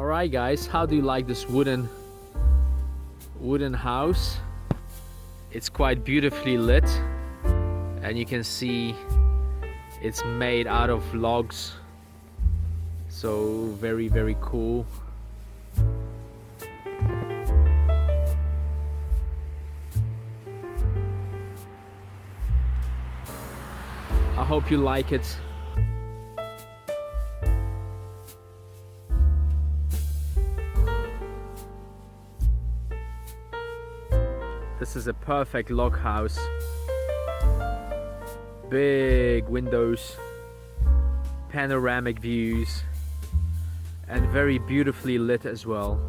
Alright guys, how do you like this wooden house? It's quite beautifully lit, and you can see it's made out of logs, so very cool. I hope you like it. This is a perfect log house. Big windows, panoramic views, and very beautifully lit as well.